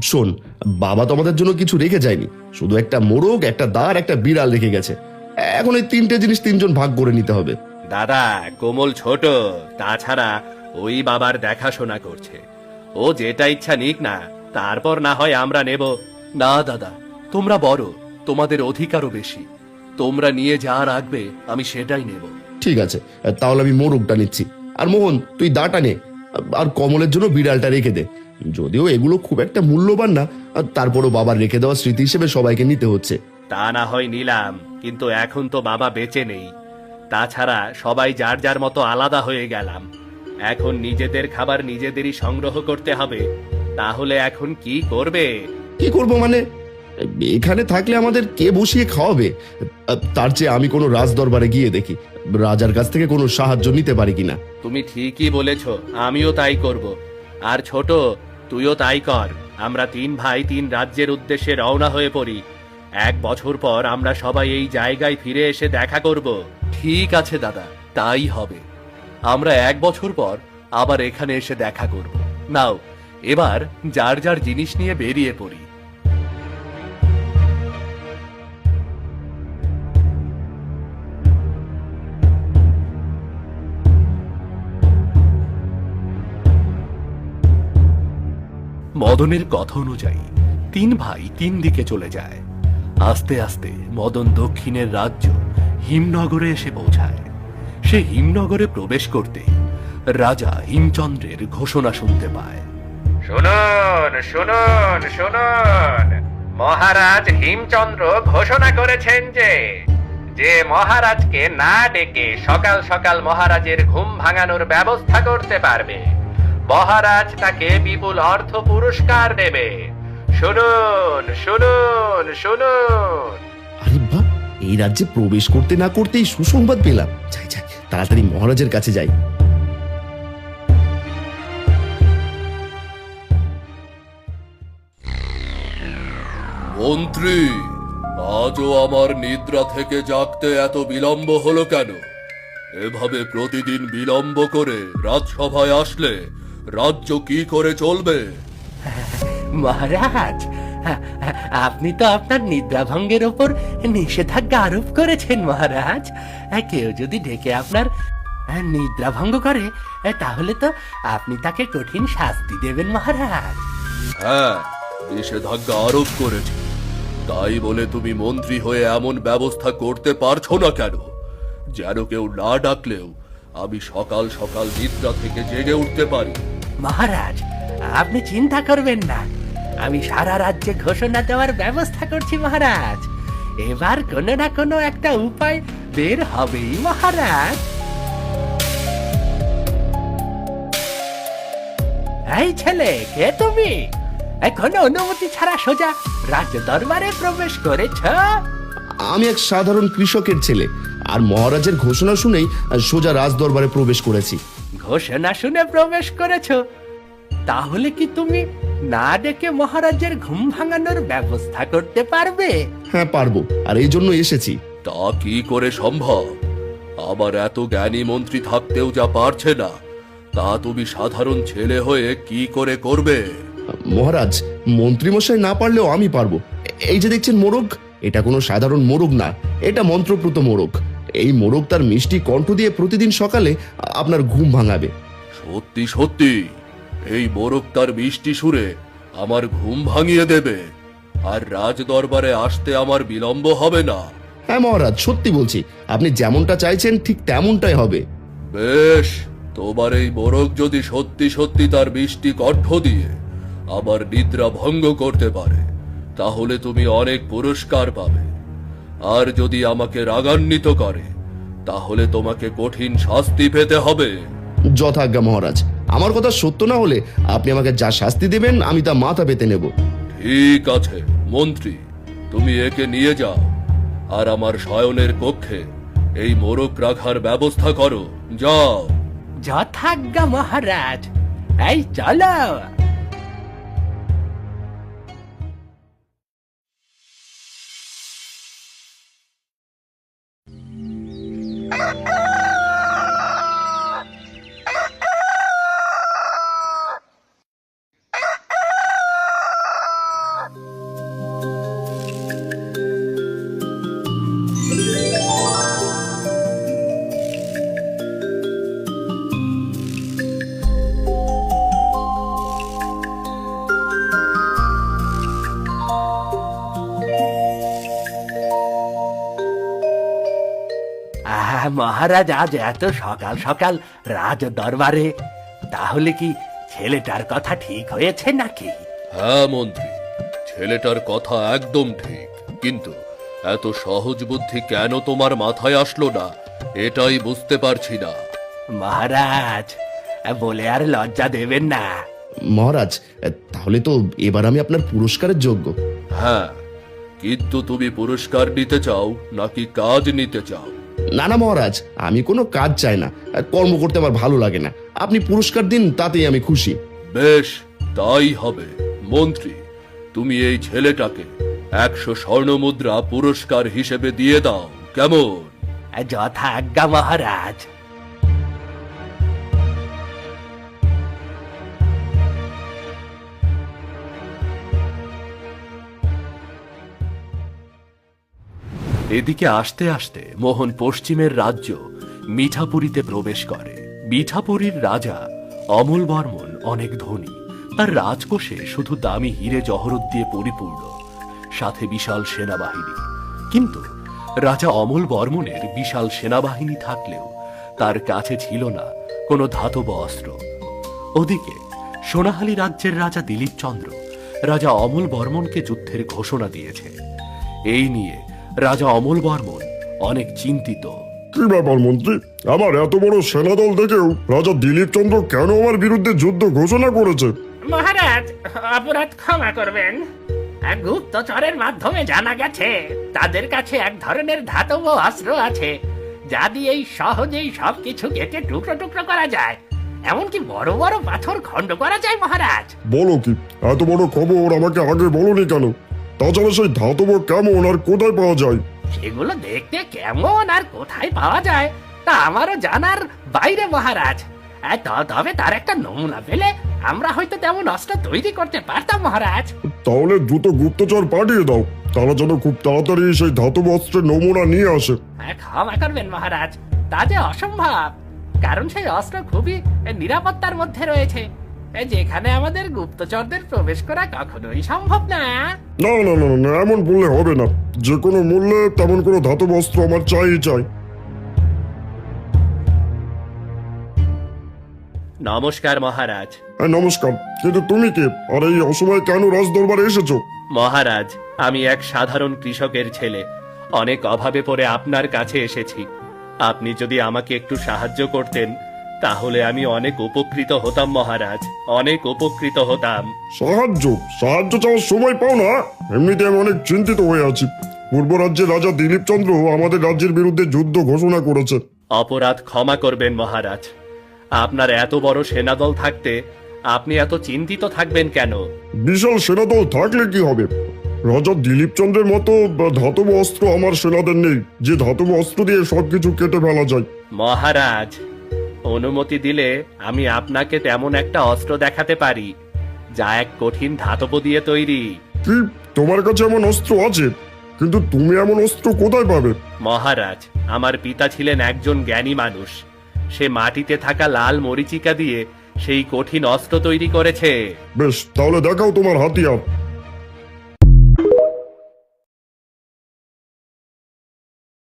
শোন, বাবা তো আমাদের জন্য কিছু রেখে যায়নি, শুধু একটা মোরগ, একটা দাঁড়, একটা বিড়াল রেখে গেছে। এখন এই তিনটে জিনিস তিনজন ভাগ করে নিতে হবে। দাদা, কোমল ছোট, তাছাড়া ওই বাবার দেখাশোনা করছে। ও যেটা ইচ্ছা নিক না, তারপর না হয় আমরা নেব। না দাদা, তোমরা বড়, তোমাদের অধিকারও বেশি। তোমরা নিয়ে যা রাখবে আমি সেটাই নেব। ঠিক আছে, তাহলে আমি মোরগটা নিচ্ছি। আর মোহন, তুই দাঁটা নে, আর কমলের জন্য বিড়ালটা রেখে দে। যদিও এগুলো খুব একটা মূল্যবান না, তারপরও বাবার রেখে দেওয়া স্মৃতি হিসেবে সবাইকে নিতে হচ্ছে। তা না হয় নিলাম, কিন্তু এখন তো বাবা বেঁচে নেই। তাছাড়া সবাই যার যার মতো আলাদা হয়ে গেলাম। এখন নিজেদের খাবার নিজেদেরই সংগ্রহ করতে হবে। তাহলে এখন কি করবে? কি করব মানে? এখানে থাকলে আমাদের কে বসিয়ে খাওয়াবে? তার চেয়ে আমি কোনো রাজ দরবারে গিয়ে দেখি রাজার কাছ থেকে কোনো সাহায্য নিতে পারি কিনা। তুমি ঠিকই বলেছ, আমিও তাই করব। আর ছোট, তুইও তাই কর। আমরা তিন ভাই তিন রাজ্যের উদ্দেশ্যে রওনা হয়ে পড়ি। 1 বছর পর আমরা সবাই এই জায়গায় ফিরে এসে দেখা করব। ঠিক আছে দাদা, তাই হবে। আমরা 1 বছর পর আবার এখানে এসে দেখা করব। নাও, এবার যার যার জিনিস নিয়ে বেরিয়ে পড়ি। মদনের কথা অনুযায়ী 3 ভাই 3 দিকে চলে যায়। আস্তে আস্তে মদন দক্ষিণের রাজ্য হিমনগরে এসে পৌঁছায়। সে হিমনগরে প্রবেশ করতে রাজা হিমচন্দ্রের ঘোষণা শুনতে পায়। শুনুন শুনুন শুনুন, মহারাজ হিমচন্দ্র ঘোষণা করেছেন যে মহারাজকে না ডেকে সকাল সকাল মহারাজের ঘুম ভাঙানোর ব্যবস্থা করতে পারবে, মহারাজ তাকে বিপুল অর্থ পুরস্কার দেবে। শুনুন শুনুন শুনুন। আরে বাহ, এই রাজ্যে প্রবেশ করতে না করতেই সুসংবাদ পেলাম। যাই যাই, তাড়াতাড়ি মহারাজের কাছে যাই। মন্ত্রী, আজও আমার নিদ্রা থেকে জাগতে এত বিলম্ব হলো কেন? এভাবে প্রতিদিন বিলম্ব করে রাজসভায় আসলে রাজ্য কি করে চলবে? মহারাজ, আপনি তো আপনার নিদ্রাভঙ্গের ওপর নিষেধাজ্ঞা আরোপ করেছেন মহারাজ। কেউ যদি ডেকে আপনার নিদ্রাভঙ্গ করে, তাহলে তো আপনি তাকে কঠিন শাস্তি দেবেন মহারাজ। হ্যাঁ, নিষেধাজ্ঞা আরোপ করেছে। তাই বলে তুমি মন্ত্রী হয়ে এমন ব্যবস্থা করতে পারছো না কেন যেন কেউ না ডাকলেও আমি সকাল সকাল নিদ্রা থেকে জেগে উঠতে পারি? মহারাজ, আপনি চিন্তা করবেন না, আমি সারা রাজ্যে ঘোষণা দেওয়ার ব্যবস্থা করছি মহারাজ। এবার কোনো না কোনো একটা উপায় বের হবেই মহারাজ। এই ছেলে, কে তুমি? কোনো অনুমতি ছাড়া সোজা রাজ্য দরবারে প্রবেশ করেছ? আমি এক সাধারণ কৃষকের ছেলে, আর মহারাজের ঘোষণা শুনেই সোজা রাজ দরবারে প্রবেশ করেছি। ঘোষণা শুনে প্রবেশ করেছ? তাহলে কি তুমি না ডেকে মহারাজের ঘুম ভাঙানোর ব্যবস্থা করতে পারবে? হ্যাঁ, পারবো, আর এই জন্য এসেছি। তা কি করে সম্ভব? আবার এত জ্ঞানী মন্ত্রী থাকতেও যা পারছে না, তা তুমি সাধারণ ছেলে হয়ে কি করে করবে? মহারাজ, মন্ত্রীমশাই না পারলেও আমি পারবো। এই যে দেখছেন মোরগ, এটা কোনো সাধারণ মোরগ না, এটা মন্ত্রপ্রত মোরগ। এই মোরগ তার মিষ্টি কণ্ঠ দিয়ে প্রতিদিন সকালে আপনার ঘুম ভাঙাবে। সত্যি সত্যি এই মোরগ তার মিষ্টি সুরে আমার ঘুম ভাঙিয়ে দেবে, আর রাজ দরবারে আসতে আমার বিলম্ব হবে না? হ্যাঁ মহারাজ, সত্যি বলছি, আপনি যেমনটা চাইছেন ঠিক তেমনটাই হবে। বেশ, তোমার এই মোরগ যদি সত্যি সত্যি তার মিষ্টি কণ্ঠ দিয়ে আমার নিদ্রা ভঙ্গ করতে পারে, তাহলে তুমি অনেক পুরস্কার পাবে। আর যদি আমাকে রাগান্বিত করে, তাহলে তোমাকে কঠিন শাস্তি পেতে হবে। যথাজ্ঞা মহারাজ, আমার কথা সত্য না হলে আপনি আমাকে যা শাস্তি দেবেন আমি তা মাথা পেতে নেব। ঠিক আছে মন্ত্রী, তুমি একে নিয়ে যাও, আর আমার শয়নের কক্ষে এই মোরগ রাখার ব্যবস্থা করো। যাও। যথাজ্ঞা মহারাজ। এই চলো। মহারাজ আজ এত সকাল সকাল রাজ দরবারে, তাহলে কি ছেলেটার কথা ঠিক হয়েছে নাকি? হ্যাঁ মন্ত্রী, ছেলেটার কথা একদম ঠিক, কিন্তু এত সহজ বুদ্ধি কেন তোমার মাথায় আসলো না এটাই বুঝতে পারছি না। মহারাজ বলে আর লজ্জা দেবেন না। মহারাজ, তাহলে তো এবার আমি আপনার পুরস্কারের যোগ্য। হ্যাঁ, কিন্তু তুমি পুরস্কার নিতে চাও নাকি কাজ নিতে চাও? না না মহারাজ, আমি কোনো কাজ চাই না, কর্ম করতে আমার ভালো লাগে না। আপনি পুরস্কার দিন, তাতেই আমি খুশি। বেশ, তাই হবে। মন্ত্রী, তুমি এই ছেলেটাকে 100 স্বর্ণমুদ্রা পুরস্কার হিসেবে দিয়ে দাও, কেমন? যথা আজ্ঞা মহারাজ। এদিকে আসতে আসতে মোহন পশ্চিমের রাজ্য মিঠাপুরীতে প্রবেশ করে। মিঠাপুরীর রাজা অমল বর্মন অনেক ধনী, তার রাজকোষে শুধু দামি হিরে জহরত দিয়ে পরিপূর্ণ, সাথে বিশাল সেনাবাহিনী। কিন্তু রাজা অমল বর্মনের বিশাল সেনাবাহিনী থাকলেও তার কাছে ছিল না কোনো ধাতব অস্ত্র। ওদিকে সোনাহালি রাজ্যের রাজা দিলীপ চন্দ্র রাজা অমল বর্মনকে যুদ্ধের ঘোষণা দিয়েছে। এই নিয়ে রাজা অমল বর্মন অনেক চিন্তিত। কি ব্যাপার মন্ত্রী, আমার এত বড় সেনাদল দেখেও রাজা দিলীপ চন্দ্র কেন আমার বিরুদ্ধে যুদ্ধ ঘোষণা করেছে? মহারাজ, অপরাধ ক্ষমা করবেন। এক গুপ্তচরের মাধ্যমে জানা গেছে তাদের কাছে এক ধরনের ধাতব অস্ত্র আছে, যা দিয়ে সহজেই সবকিছু কেটে টুকরো টুকরো করা যায়, এমনকি বড় বড় পাথর খণ্ড করা যায়। মহারাজ, বলো কি, এত বড় খবর আমাকে আগে বলনি কেন? তাছাড়া সেই ধাতব কেমন আর কোথায় পাওয়া যায়? সেগুলো দেখতে কেমন আর কোথায় পাওয়া যায় তা আমারও জানার বাইরে মহারাজ। তবে তার একটা নমুনা পেলে আমরা হয়তো তেমন অস্ত্র তৈরি করতে পারতাম মহারাজ। তাহলে দ্রুত গুপ্তচর পাঠিয়ে দাও, তারা যেন খুব তাড়াতাড়ি সেই ধাতব অস্ত্রের নমুনা নিয়ে আসে। ক্ষমা করবেন মহারাজ, তা যে অসম্ভব, কারণ সেই অস্ত্র খুবই নিরাপত্তার মধ্যে রয়েছে, যেখানে আমাদের গুপ্তচরদের প্রবেশ করা কখনোই সম্ভব না। না না না না, এমন বললে হবে না। যে কোনো মূল্যে তেমন কোনো ধাতব অস্ত্র আমার চাই চাই। নমস্কার মহারাজ। নমস্কার, কিন্তু তুমি কে, আর এই অসময়ে কেন রাজ দরবারে এসেছো? মহারাজ, আমি এক সাধারণ কৃষকের ছেলে, অনেক অভাবে পড়ে আপনার কাছে এসেছি। আপনি যদি আমাকে একটু সাহায্য করতেন তাহলে আমি অনেক উপকৃত হতাম মহারাজ, অনেক উপকৃত হতাম। সাহায্য সাহায্য চাওয়ার সময় পাও না? এমনিতে আমি অনেক চিন্তিত হয়ে আছি। পূর্ব রাজ্যের রাজা দিলীপ চন্দ্র আমাদের রাজ্যের বিরুদ্ধে যুদ্ধ ঘোষণা করেছে। অপরাধ ক্ষমা করবেন মহারাজ, আপনার এত বড় সেনাদল থাকতে আপনি এত চিন্তিত থাকবেন কেন? বিশাল সেনাদল থাকলে কি হবে? রাজা দিলীপ চন্দ্রের মতো ধাতব অস্ত্র আমার সেনাদের নেই, যে ধাতব অস্ত্র দিয়ে সবকিছু কেটে ফেলা যায়। মহারাজ, অনুমতি দিলে আমি আপনাকে তেমন একটা অস্ত্র দেখাতে পারি, যা এক কঠিন ধাতব দিয়ে তৈরি। কি, তোমার কাছে এমন অস্ত্র আছে? কিন্তু তুমি এমন অস্ত্র কোথায় পাবে? মহারাজ, আমার পিতা ছিলেন একজন জ্ঞানী মানুষ, সে মাটিতে থাকা লাল মরিচিকা দিয়ে সেই কঠিন অস্ত্র তৈরি করেছে। বেশ, তাহলে দেখাও তোমার হাতিয়ার।